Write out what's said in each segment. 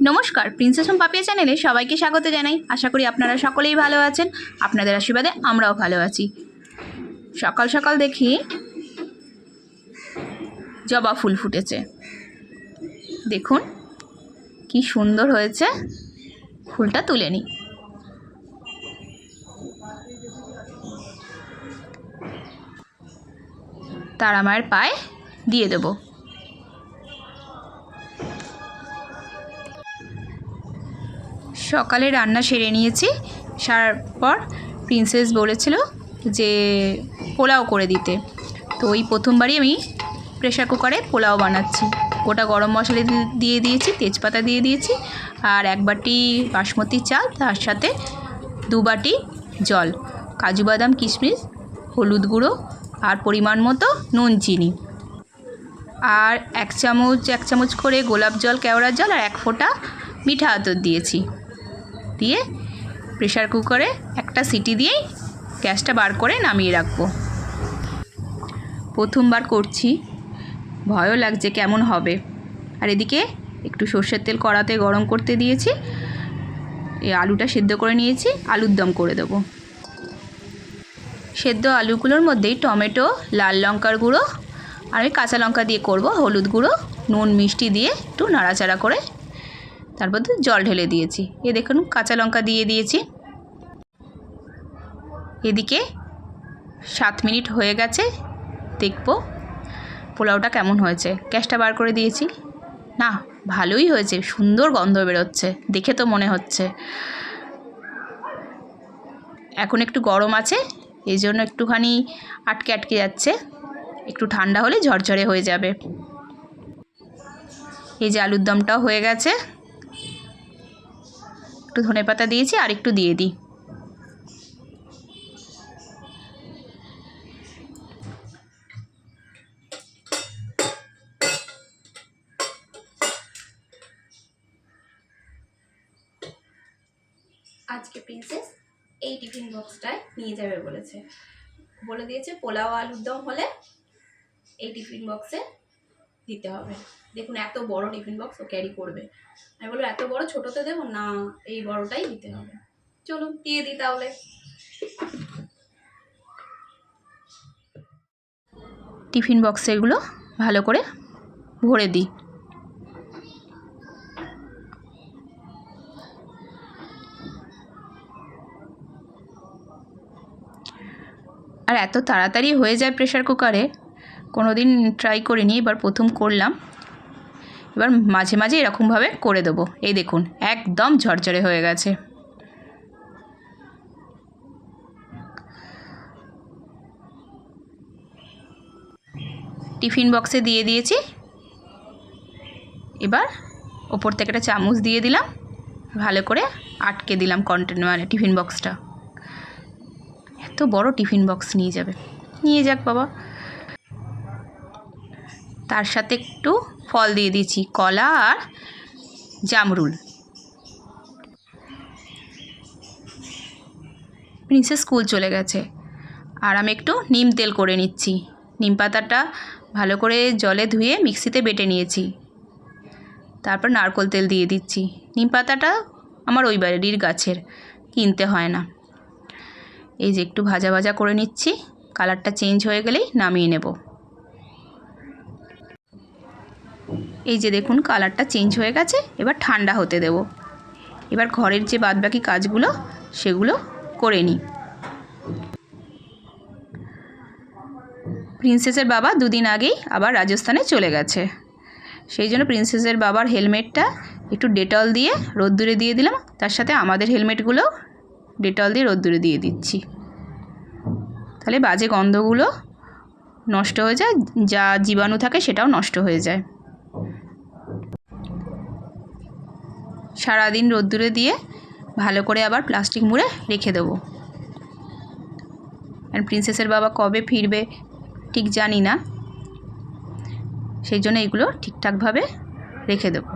নমস্কার, princess home Papiya চ্যানেলে সবাইকে স্বাগত জানাই। আশা করি আপনারা সকলেই ভালো আছেন। আপনাদের আশীর্বাদে আমরাও ভালো আছি। সকাল সকাল দেখি জবা ফুল ফুটেছে। দেখুন কি সুন্দর হয়েছে, ফুলটা তুলে নিই। তারা মায়ের পায়ে দিয়ে দেব। সকালে রান্না সেরে নিয়েছি। সারার পর প্রিন্সেস বলেছিল যে পোলাও করে দিতে, তো ওই প্রথমবারই আমি প্রেশার কুকারে পোলাও বানাচ্ছি। গোটা গরম মশলা দিয়ে দিয়েছি, তেজপাতা দিয়ে দিয়েছি, আর 1 বাটি বাসমতি চাল, তার সাথে 2 বাটি জল, কাজু বাদাম কিশমিশ, হলুদ গুঁড়ো আর পরিমাণ মতো নুন চিনি, আর 1 চামচ করে গোলাপ জল, কেওড়ার জল, আর 1 ফোঁটা মিঠা আতর দিয়েছি। দিয়ে প্রেশার কুকারে একটা সিটি দিয়েই গ্যাসটা বার করে নামিয়ে রাখবো। প্রথমবার করছি, ভয়ও লাগছে কেমন হবে। আর এদিকে একটু সর্ষের তেল কড়াতে গরম করতে দিয়েছি। এই আলুটা সেদ্ধ করে নিয়েছি, আলুর দম করে দেবো। সেদ্ধ আলুগুলোর মধ্যেই টমেটো, লাল লঙ্কার গুঁড়ো আর ওই কাঁচা লঙ্কা দিয়ে করব, হলুদ গুঁড়ো, নুন মিষ্টি দিয়ে একটু নাড়াচাড়া করে তারপর জল ঢেলে দিয়েছি। এ দেখুন কাঁচা লঙ্কা দিয়ে দিয়েছি। এদিকে 7 মিনিট হয়ে গেছে, দেখব পোলাওটা কেমন হয়েছে। গ্যাসটা বার করে দিয়েছি। না, ভালোই হয়েছে, সুন্দর গন্ধ বেরোচ্ছে, দেখে তো মনে হচ্ছে। এখন একটু গরম আছে, এই জন্য একটুখানি আটকে আটকে যাচ্ছে। একটু ঠান্ডা হলে ঝরঝরে হয়ে যাবে। এই যে আলুর দমটাও হয়ে গেছে। একটু ধনেপাতা দিয়েছি, আর একটু দিয়ে দিই। আজকে প্রিন্সেস এই টিফিন বক্সটায় নিয়ে যাবে বলেছে, বলে দিয়েছে পোলাও আলুর দম হলে এই টিফিন বক্সে দিতে হবে। দেখুন এত বড় টিফিন বক্স ও ক্যারি করবে। আমি বলবো এত বড় ছোটোতে দেবো না, এই বড়টাই দিতে হবে। চলুন দিয়ে দিই তাহলে। টিফিন বক্সে এগুলো ভালো করে ভরে দিই। আর এত তাড়াতাড়ি হয়ে যায় প্রেশার কুকারে, কোনো দিন ট্রাই করিনি, এবার প্রথম করলাম। এবার মাঝে মাঝে এরকমভাবে করে দেবো। এই দেখুন একদম ঝরঝরে হয়ে গেছে। টিফিন বক্সে দিয়ে দিয়েছি। এবার ওপর থেকে একটা চামচ দিয়ে দিলাম, ভালো করে আটকে দিলাম কন্টেনার টিফিন বক্সটা। এত বড় টিফিন বক্স নিয়ে যাবে, নিয়ে যাক বাবা। তার সাথে একটু ফল দিয়ে দিয়েছি, কলা আর জামরুল। প্রিন্সেস স্কুল চলে গেছে, আর আমি একটু নিম তেল করে নিচ্ছি। নিম পাতাটা ভালো করে জলে ধুয়ে মিক্সিতে বেটে নিয়েছি, তারপর নারকেল তেল দিয়ে দিচ্ছি। নিম পাতাটা আমার ওই বাড়ির গাছের, কিনতে হয় না। এই যে একটু ভাজা ভাজা করে নিচ্ছি, কালারটা চেঞ্জ হয়ে গেলেই নামিয়ে নেব। এই যে দেখুন কালারটা চেঞ্জ হয়ে গেছে, এবার ঠান্ডা হতে দেব। এবার ঘরের যে বাদবাকি কাজগুলো সেগুলো করে নিই। প্রিন্সেসের বাবা 2 দিন আগেই আবার রাজস্থানে চলে গেছে, সেই জন্য প্রিন্সেসের বাবার হেলমেটটা একটু ডেটল দিয়ে রোদ্দুরে দিয়ে দিলাম। তার সাথে আমাদের হেলমেটগুলো ডেটল দিয়ে রোদ্দুরে দিয়ে দিচ্ছি, তাহলে বাজে গন্ধগুলো নষ্ট হয়ে যায়, যা জীবাণু থাকে সেটাও নষ্ট হয়ে যায়। সারাদিন রোদ্দুরে দিয়ে ভালো করে আবার প্লাস্টিক মুড়ে রেখে দেবো। আর প্রিন্সেসের বাবা কবে ফিরবে ঠিক জানি না, সেই জন্য এগুলো ঠিকঠাকভাবে রেখে দেবো।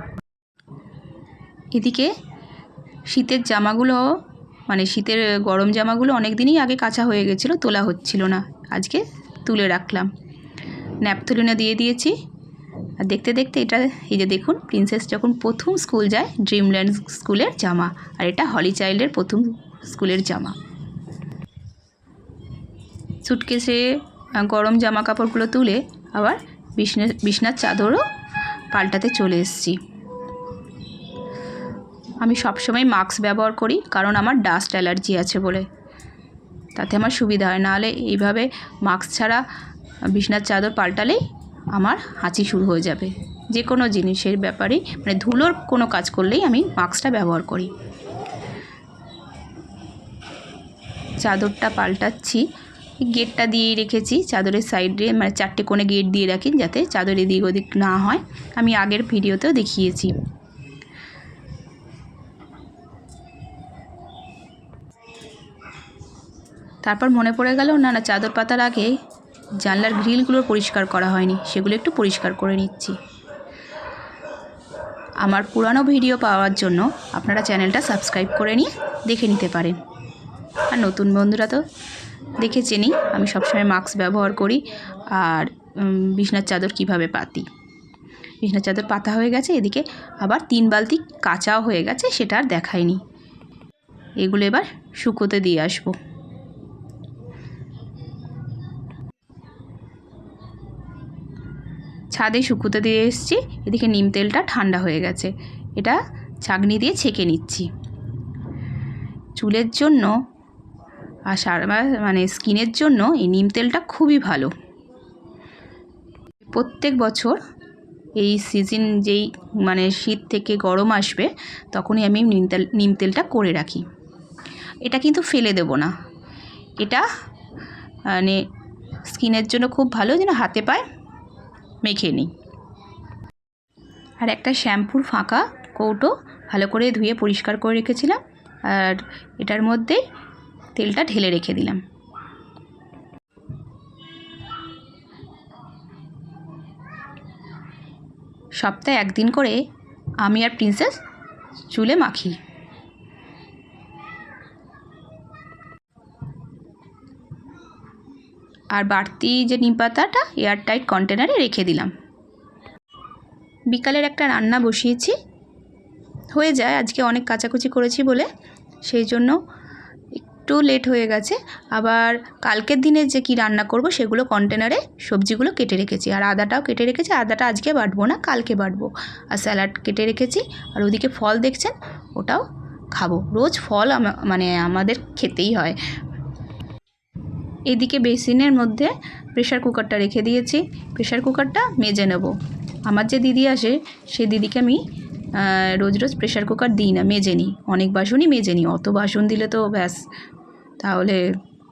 এদিকে শীতের জামাগুলো, মানে শীতের গরম জামাগুলো অনেক দিনই আগে কাচা হয়ে গেছিলো, তোলা হচ্ছিল না। আজকে তুলে রাখলাম। ন্যাপথলিনে দিয়ে দিয়েছি, আর দেখতে দেখতে এটা এই যে দেখুন, প্রিন্সেস যখন প্রথম স্কুল যায়, ড্রিমল্যান্ড স্কুলের জামা, আর এটা হলি চাইল্ডের প্রথম স্কুলের জামা। সুটকেসে গরম জামা কাপড়গুলো তুলে আবার বিছনার চাদরও পাল্টাতে চলে এসেছি। আমি সবসময় মাস্ক ব্যবহার করি, কারণ আমার ডাস্ট অ্যালার্জি আছে বলে, তাতে আমার সুবিধা হয়। নাহলে এইভাবে মাস্ক ছাড়া বিছনার চাদর পাল্টালেই আমার হাঁচি শুরু হয়ে যাবে। যে কোনো জিনিসের ব্যাপারেই, মানে ধুলোর কোনো কাজ করলেই আমি মাস্কটা ব্যবহার করি। চাদরটা পাল্টাচ্ছি, গেটটা দিয়ে রেখেছি চাদরের সাইডে, মানে 4টে কোণে গেট দিয়ে রাখি যাতে চাদর এদিক ওদিক না হয়। আমি আগের ভিডিওতেও দেখিয়েছি। তারপর মনে পড়ে গেল না চাদর পাতার আগে জানলার গ্রিলগুলো পরিষ্কার করা হয়নি, সেগুলো একটু পরিষ্কার করে নিচ্ছি। আমার পুরানো ভিডিও পাওয়ার জন্য আপনারা চ্যানেলটা সাবস্ক্রাইব করে নিয়ে দেখে নিতে পারেন। আর নতুন বন্ধুরা তো দেখেছেনই আমি সবসময় মাস্ক ব্যবহার করি। আর বিছনার চাদর কিভাবে পাতি, বিছনার চাদর পাতা হয়ে গেছে, এদিকে আবার 3 বালতি কাঁচাও হয়ে গেছে, সেটা আর দেখাইনি। এগুলো এবার শুকোতে দিয়ে আসবো। ছাদে শুকোতে দিয়ে এসেছি। এদিকে নিম তেলটা ঠান্ডা হয়ে গেছে, এটা ছাঁকনি দিয়ে ছেঁকে নিচ্ছি। চুলের জন্য আর মানে স্কিনের জন্য এই নিম তেলটা খুবই ভালো। প্রত্যেক বছর এই সিজন যেই মানে শীত থেকে গরম আসবে, তখনই আমি নিম তেলটা করে রাখি। এটা কিন্তু ফেলে দেব না, এটা মানে স্কিনের জন্য খুব ভালো, যেন হাতে পায়ে মেখে নিই। আর একটা শ্যাম্পুর ফাঁকা কৌটো ভালো করে ধুয়ে পরিষ্কার করে রেখেছিলাম, আর এটার মধ্যে তেলটা ঢেলে রেখে দিলাম। সপ্তাহে 1 দিন করে আমি আর প্রিন্সেস চুলে মাখি। আর বাড়তি যে নিম পাতাটা এয়ারটাইট কন্টেনারে রেখে দিলাম। বিকালের একটা রান্না বসিয়েছি, হয়ে যায় আজকে অনেক কাচাকুচি করেছি বলে, সেই জন্য একটু লেট হয়ে গেছে। আবার কালকের দিনে যে কি রান্না করব সেগুলো কন্টেনারে সবজিগুলো কেটে রেখেছি, আর আদাটাও কেটে রেখেছি। আদাটা আজকে বাটবো না, কালকে বাটবো। আর স্যালাড কেটে রেখেছি। আর ওদিকে ফল দেখছেন, ওটাও খাবো। রোজ ফল মানে আমাদের খেতেই হয়। এদিকে বেসিনের মধ্যে প্রেশার কুকারটা রেখে দিয়েছি, প্রেশার কুকারটা মেজে নেব। আমার যে দিদি আসে, সে দিদিকে আমি রোজ রোজ প্রেশার কুকার দিই না, মেজে নিই। অনেক বাসনই মেজে নিই, অত বাসন দিলে তো ব্যাস, তাহলে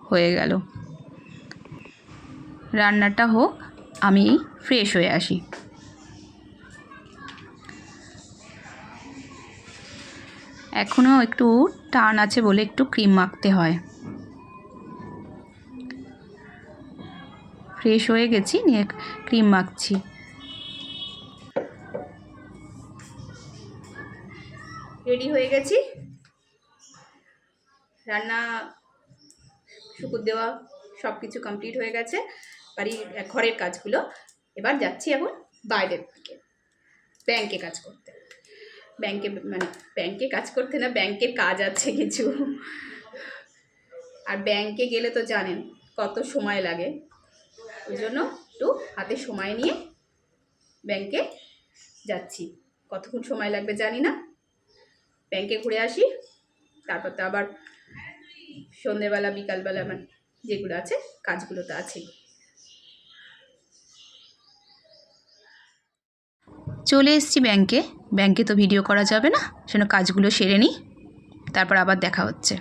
হয়ে গেল। রান্নাটা হোক, আমি ফ্রেশ হয়ে আসি। এখনও একটু টান আছে বলে একটু ক্রিম মাখতে হয়। ফ্রেশ হয়ে গেছি, নিয়ে ক্রিম মাখছি। রেডি হয়ে গেছি, রান্না শুকুর দেওয়া সব কিছু কমপ্লিট হয়ে গেছে, ঘরের কাজগুলো। এবার যাচ্ছি এখন বাইরের দিকে, ব্যাংকে কাজ করতে। ব্যাংকে কাজ করতে না, ব্যাংকের কাজ আছে কিছু। আর ব্যাংকে গেলে তো জানেন কত সময় লাগে, ওই জন্য একটু হাতে সময় নিয়ে ব্যাংকে যাচ্ছি। কতক্ষণ সময় লাগবে জানি না, ব্যাংকে ঘুরে আসি। তারপর তো আবার সন্ধ্যেবেলা বিকালবেলা মানে যেগুলো আছে কাজগুলো তো আছেই। চলে এসেছি ব্যাংকে। ব্যাংকে তো ভিডিও করা যাবে না, সেজন্য কাজগুলো সেরে নিই, তারপর আবার দেখা হচ্ছে।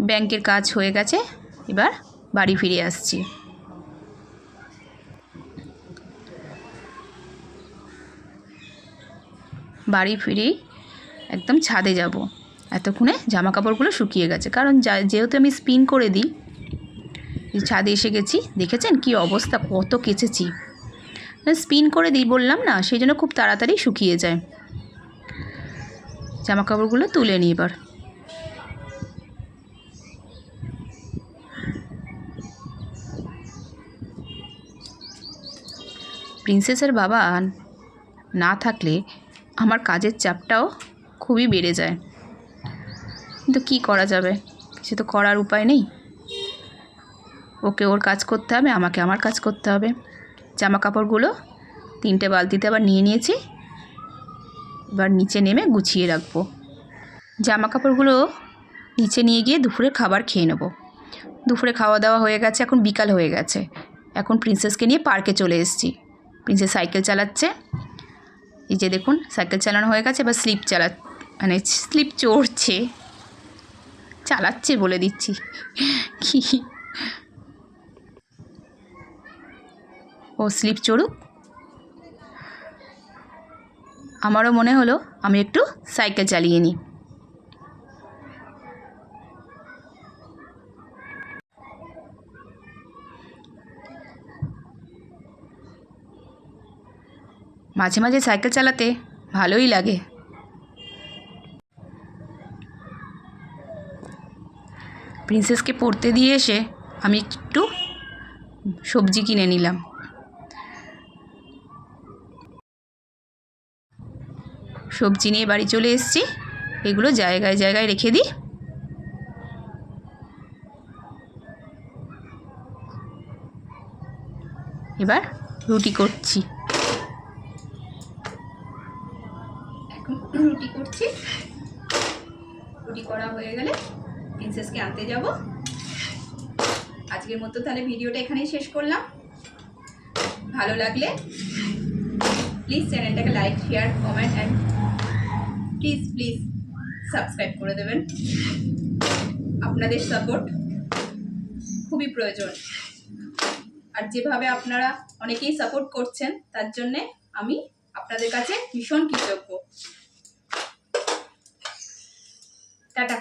ব্যাংকের কাজ হয়ে গেছে, এবার বাড়ি ফিরে আসছি। বাড়ি ফিরেই একদম ছাদে যাব। এতক্ষণে জামা কাপড়গুলো শুকিয়ে গেছে, কারণ যেহেতু আমি স্পিন করে দিই। ছাদে এসে গেছি, দেখেছেন কি অবস্থা, কত কেচেছি। স্পিন করে দিই বললাম না, সেই জন্য খুব তাড়াতাড়ি শুকিয়ে যায়। জামা কাপড়গুলো তুলে নিই এবার। প্রিন্সেসের বাবা না থাকলে আমার কাজের চাপটাও খুবই বেড়ে যায়, কিন্তু কী করা যাবে, কিছু তো করার উপায় নেই। ওকে ওর কাজ করতে হবে, আমাকে আমার কাজ করতে হবে। জামা কাপড়গুলো 3টে বালতিতে আবার নিয়ে নিয়েছি, এবার নিচে নেমে গুছিয়ে রাখবো। জামা কাপড়গুলো নিচে নিয়ে গিয়ে দুপুরে খাবার খেয়ে নেব। দুপুরে খাওয়া দাওয়া হয়ে গেছে, এখন বিকাল হয়ে গেছে। এখন প্রিন্সেসকে নিয়ে পার্কে চলে এসেছি। প্রিন্সেস সাইকেল চালাচ্ছে, এই যে দেখুন সাইকেল চালানো হয়ে গেছে, এবার স্লিপ চড়ছে, চালাচ্ছে বলে দিচ্ছি কি, ও স্লিপ চড়ুক। আমারও মনে হলো আমি একটু সাইকেল চালিয়ে নিই। মাঝে মাঝে সাইকেল চালাতে ভালোই লাগে। প্রিন্সেসকে পড়তে দিয়ে এসে আমি একটু সবজি কিনে নিলাম। সবজি নিয়ে বাড়ি চলে এসেছি, এগুলো জায়গায় জায়গায় রেখে দিই। এবার রুটি করছি, রুটি করা হয়ে গেলে প্রিন্সেসকে আনতে যাব। আজকের মতো তাহলে ভিডিওটা এখানেই শেষ করলাম। ভালো লাগলে প্লিজ চ্যানেলটাকে like, share, comment and please subscribe করে দেবেন। আপনাদের সাপোর্ট খুবই প্রয়োজন, আর যেভাবে আপনারা অনেকেই সাপোর্ট করছেন তার জন্যে আমি আপনাদের কাছে ভীষণ কৃতজ্ঞ। টাটা।